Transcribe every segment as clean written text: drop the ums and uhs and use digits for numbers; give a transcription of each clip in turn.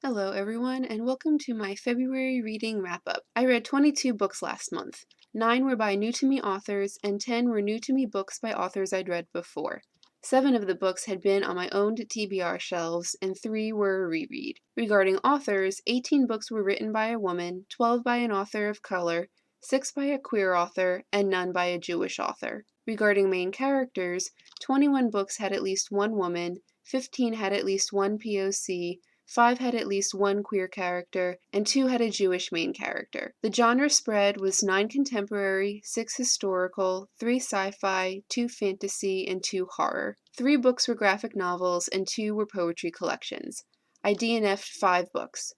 Hello everyone, and welcome to my February reading wrap-up. I read 22 books last month. 9 were by new-to-me authors, and 10 were new-to-me books by authors I'd read before. 7 of the books had been on my owned TBR shelves, and 3 were a reread. Regarding authors, 18 books were written by a woman, 12 by an author of color, 6 by a queer author, and none by a Jewish author. Regarding main characters, 21 books had at least one woman, 15 had at least one POC, 5 had at least one queer character, and 2 had a Jewish main character. The genre spread was 9 contemporary, 6 historical, 3 sci-fi, 2 fantasy, and 2 horror. 3 books were graphic novels, and 2 were poetry collections. I DNF'd 5 books.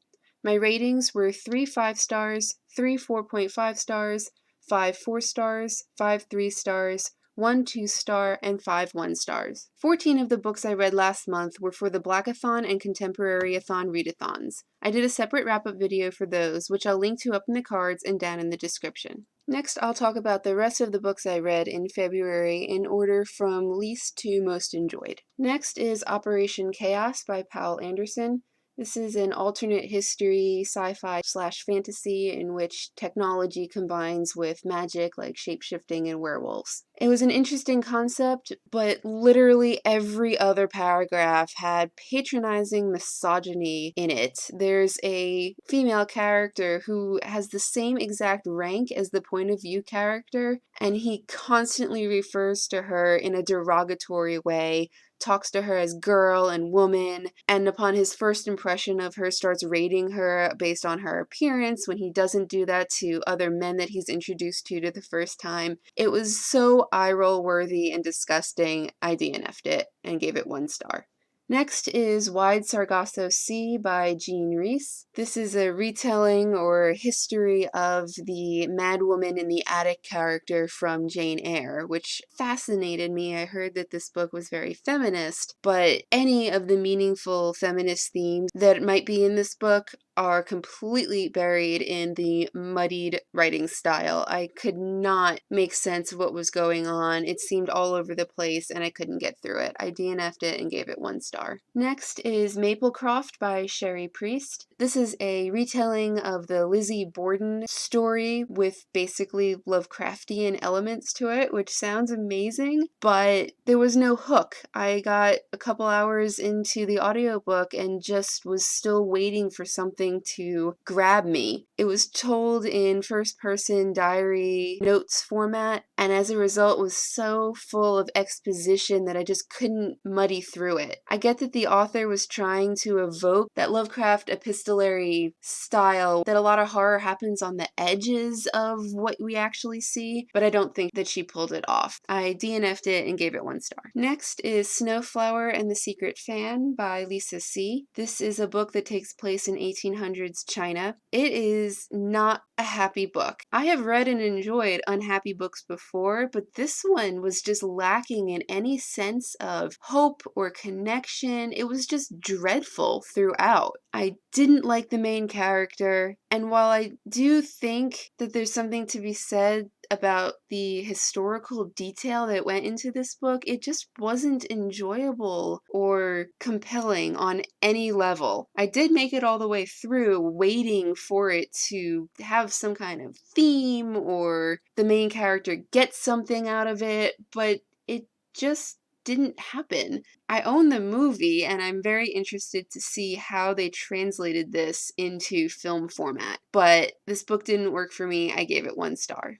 My ratings were 3 5 stars, 3 4.5 stars, 5 4 stars, 5 3 stars, 1 2-star, and 5 1-stars. 14 of the books I read last month were for the Blackathon and Contemporary-a-thon readathons. I did a separate wrap-up video for those, which I'll link to up in the cards and down in the description. Next, I'll talk about the rest of the books I read in February in order from least to most enjoyed. Next is Operation Chaos by Poul Anderson. This is an alternate history, sci-fi / fantasy in which technology combines with magic like shape-shifting and werewolves. It was an interesting concept, but literally every other paragraph had patronizing misogyny in it. There's a female character who has the same exact rank as the point of view character, and he constantly refers to her in a derogatory way, talks to her as girl and woman, and upon his first impression of her starts rating her based on her appearance when he doesn't do that to other men that he's introduced to the first time. It was so eye-roll worthy and disgusting, I DNF'd it and gave it 1 star. Next is Wide Sargasso Sea by Jean Rhys. This is a retelling or history of the madwoman in the attic character from Jane Eyre, which fascinated me. I heard that this book was very feminist, but any of the meaningful feminist themes that might be in this book are completely buried in the muddied writing style. I could not make sense of what was going on. It seemed all over the place and I couldn't get through it. I DNF'd it and gave it 1 star. Next is Maplecroft by Cherie Priest. This is a retelling of the Lizzie Borden story with basically Lovecraftian elements to it, which sounds amazing, but there was no hook. I got a couple hours into the audiobook and just was still waiting for something to grab me. It was told in first-person diary notes format, and as a result was so full of exposition that I just couldn't muddy through it. I get that the author was trying to evoke that Lovecraft epistolary style, that a lot of horror happens on the edges of what we actually see, but I don't think that she pulled it off. I DNF'd it and gave it 1 star. Next is Snowflower and the Secret Fan by Lisa C. This is a book that takes place in 1800s China. It is not a happy book. I have read and enjoyed unhappy books before, but this one was just lacking in any sense of hope or connection. It was just dreadful throughout. I didn't like the main character, and while I do think that there's something to be said about the historical detail that went into this book, it just wasn't enjoyable or compelling on any level. I did make it all the way through waiting for it to have some kind of theme or the main character gets something out of it, but it just didn't happen. I own the movie and I'm very interested to see how they translated this into film format, but this book didn't work for me. I gave it 1 star.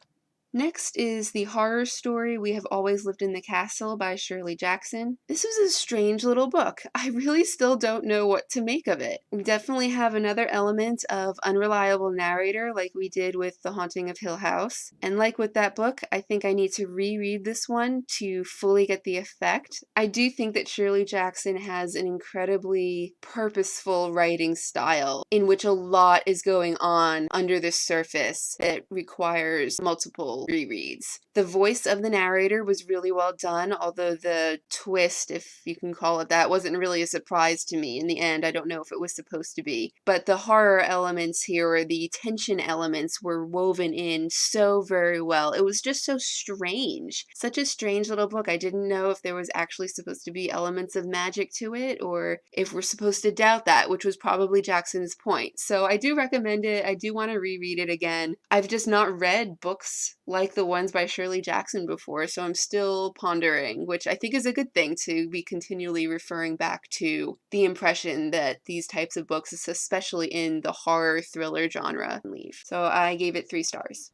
Next is the horror story We Have Always Lived in the Castle by Shirley Jackson. This was a strange little book. I really still don't know what to make of it. We definitely have another element of unreliable narrator like we did with The Haunting of Hill House. And like with that book, I think I need to reread this one to fully get the effect. I do think that Shirley Jackson has an incredibly purposeful writing style in which a lot is going on under the surface that requires multiple rereads. The voice of the narrator was really well done, although the twist, if you can call it that, wasn't really a surprise to me. In the end, I don't know if it was supposed to be. But the horror elements here, or the tension elements, were woven in so very well. It was just so strange. Such a strange little book. I didn't know if there was actually supposed to be elements of magic to it, or if we're supposed to doubt that, which was probably Jackson's point. So I do recommend it. I do want to reread it again. I've just not read books like the ones by Shirley Jackson before, so I'm still pondering, which I think is a good thing, to be continually referring back to the impression that these types of books, especially in the horror thriller genre, leave. So I gave it 3 stars.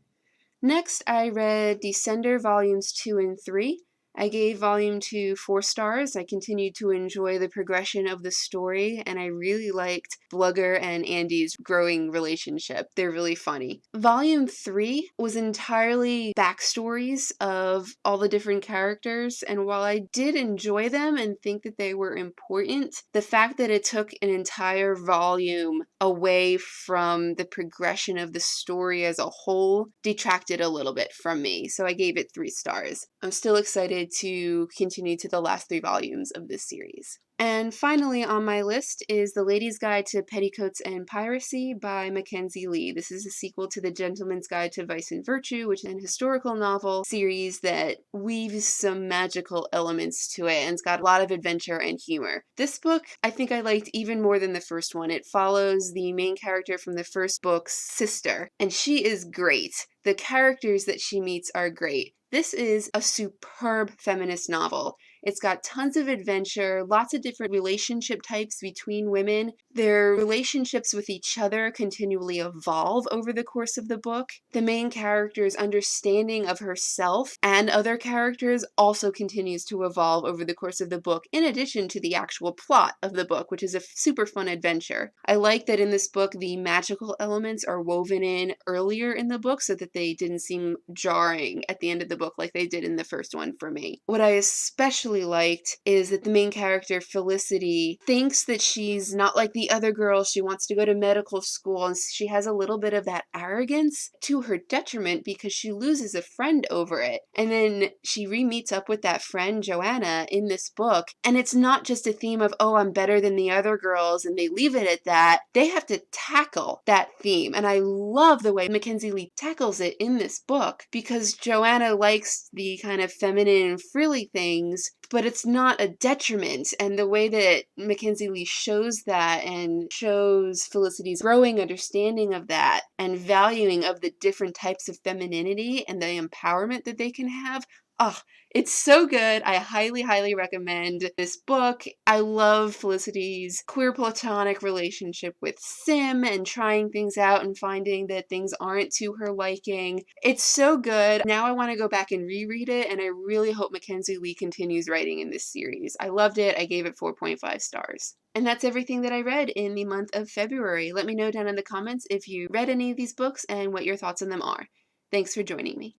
Next, I read Descender Volumes 2 and 3. I gave Volume 2 4 stars. I continued to enjoy the progression of the story, and I really liked Blugger and Andy's growing relationship. They're really funny. Volume 3 was entirely backstories of all the different characters, and while I did enjoy them and think that they were important, the fact that it took an entire volume away from the progression of the story as a whole detracted a little bit from me, so I gave it 3 stars. I'm still excited to continue to the last 3 volumes of this series. And finally on my list is The Lady's Guide to Petticoats and Piracy by Mackenzie Lee. This is a sequel to The Gentleman's Guide to Vice and Virtue, which is an historical novel series that weaves some magical elements to it, and it's got a lot of adventure and humor. This book I think I liked even more than the first one. It follows the main character from the first book's sister, and she is great. The characters that she meets are great. This is a superb feminist novel. It's got tons of adventure, lots of different relationship types between women. Their relationships with each other continually evolve over the course of the book. The main character's understanding of herself and other characters also continues to evolve over the course of the book, in addition to the actual plot of the book, which is a super fun adventure. I like that in this book the magical elements are woven in earlier in the book so that they didn't seem jarring at the end of the book like they did in the first one for me. What I especially liked is that the main character, Felicity, thinks that she's not like the other girls. She wants to go to medical school, and she has a little bit of that arrogance to her detriment because she loses a friend over it. And then she re-meets up with that friend, Joanna, in this book, and it's not just a theme of, oh, I'm better than the other girls, and they leave it at that. They have to tackle that theme, and I love the way Mackenzie Lee tackles it in this book, because Joanna likes the kind of feminine, frilly things, but it's not a detriment, and the way that Mackenzie Lee shows that and shows Felicity's growing understanding of that and valuing of the different types of femininity and the empowerment that they can have, oh, it's so good. I highly, highly recommend this book. I love Felicity's queer platonic relationship with Sim and trying things out and finding that things aren't to her liking. It's so good. Now I want to go back and reread it, and I really hope Mackenzie Lee continues writing in this series. I loved it. I gave it 4.5 stars. And that's everything that I read in the month of February. Let me know down in the comments if you read any of these books and what your thoughts on them are. Thanks for joining me.